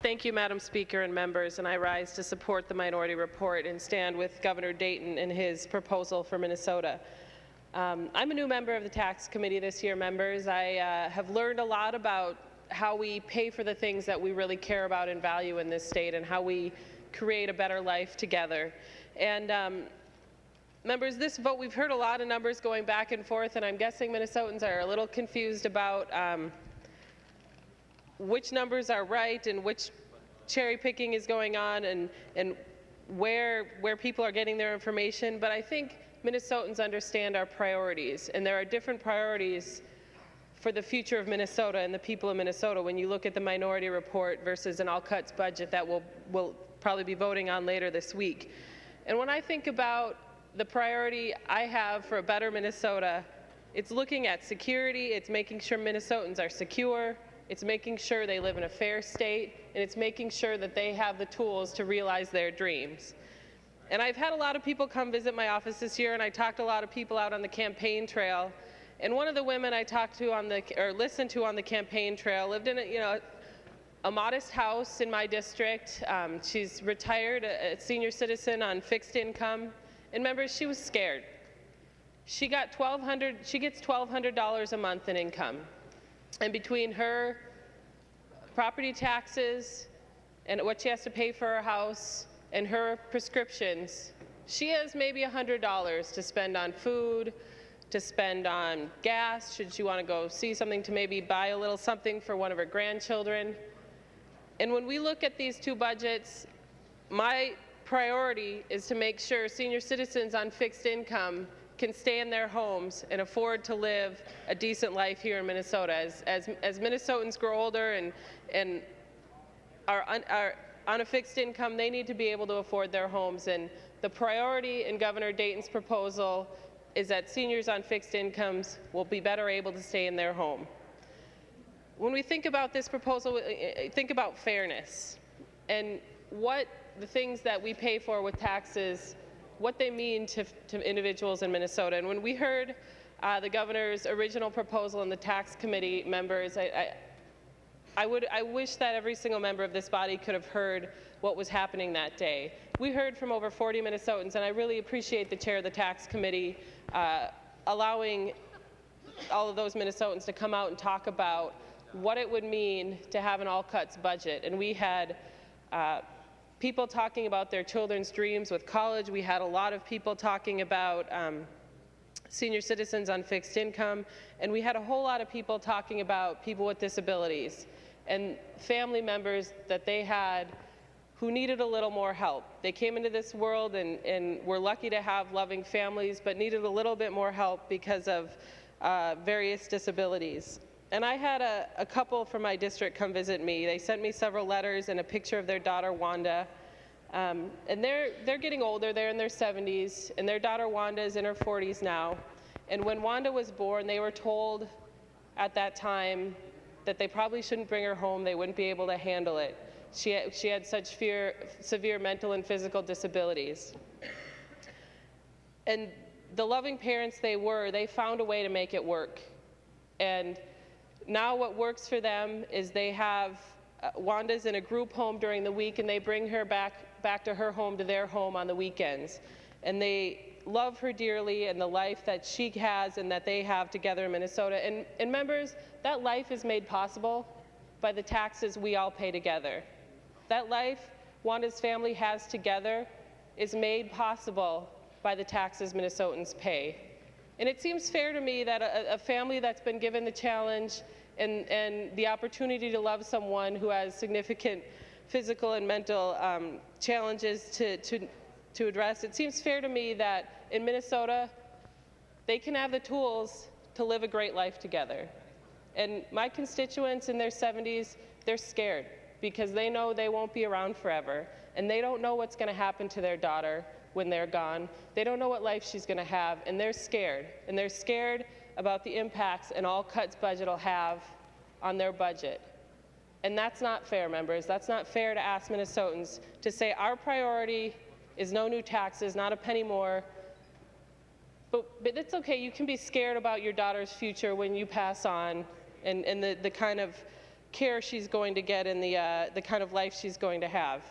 Thank you, Madam Speaker and members, and I rise to support the minority report and stand with Governor Dayton in his proposal for Minnesota. I'm a new member of the Tax Committee this year, members. I have learned a lot about how we pay for the things that we really care about and value in this state and how we create a better life together. And members, this vote, we've heard a lot of numbers going back and forth, and I'm guessing Minnesotans are a little confused about which numbers are right and which cherry picking is going on and where people are getting their information. But I think Minnesotans understand our priorities, and there are different priorities for the future of Minnesota and the people of Minnesota when you look at the minority report versus an all-cuts budget that we'll probably be voting on later this week. And when I think about the priority I have for a better Minnesota, it's looking at security, it's making sure Minnesotans are secure, it's making sure they live in a fair state, and it's making sure that they have the tools to realize their dreams. And I've had a lot of people come visit my office this year, and I talked to a lot of people out on the campaign trail. And one of the women I talked to listened to on the campaign trail lived in a modest house in my district. She's retired, a senior citizen on fixed income. And members, she was scared. She gets $1,200 a month in income. And between her property taxes and what she has to pay for her house and her prescriptions, she has maybe $100 to spend on food, to spend on gas, should she want to go see something, to maybe buy a little something for one of her grandchildren. And when we look at these two budgets, my priority is to make sure senior citizens on fixed income can stay in their homes and afford to live a decent life here in Minnesota. As Minnesotans grow older and are on a fixed income, they need to be able to afford their homes. And the priority in Governor Dayton's proposal is that seniors on fixed incomes will be better able to stay in their home. When we think about this proposal, think about fairness and what the things that we pay for with taxes, what they mean to individuals in Minnesota. And when we heard the governor's original proposal in the tax committee, members, I wish that every single member of this body could have heard what was happening that day. We heard from over 40 Minnesotans, and I really appreciate the chair of the tax committee allowing all of those Minnesotans to come out and talk about what it would mean to have an all-cuts budget. And we had people talking about their children's dreams with college. We had a lot of people talking about senior citizens on fixed income, and we had a whole lot of people talking about people with disabilities and family members that they had who needed a little more help. They came into this world and were lucky to have loving families, but needed a little bit more help because of various disabilities. And I had a couple from my district come visit me. They sent me several letters and a picture of their daughter, Wanda. And they're getting older, they're in their 70s, and their daughter, Wanda, is in her 40s now. And when Wanda was born, they were told at that time that they probably shouldn't bring her home, they wouldn't be able to handle it. She had such severe mental and physical disabilities. And the loving parents they found a way to make it work. And now what works for them is they have Wanda's in a group home during the week, and they bring her back to her home, to their home on the weekends. And they love her dearly and the life that she has and that they have together in Minnesota. And members, that life is made possible by the taxes we all pay together. That life Wanda's family has together is made possible by the taxes Minnesotans pay. And it seems fair to me that a family that's been given the challenge and the opportunity to love someone who has significant physical and mental challenges to address, it seems fair to me that in Minnesota, they can have the tools to live a great life together. And my constituents in their 70s, they're scared because they know they won't be around forever, and they don't know what's going to happen to their daughter when they're gone. They don't know what life she's going to have, and they're scared. And they're scared about the impacts an all-cuts budget will have on their budget. And that's not fair, members. That's not fair to ask Minnesotans to say our priority is no new taxes, not a penny more. But it's okay. You can be scared about your daughter's future when you pass on, and the kind of care she's going to get and the kind of life she's going to have.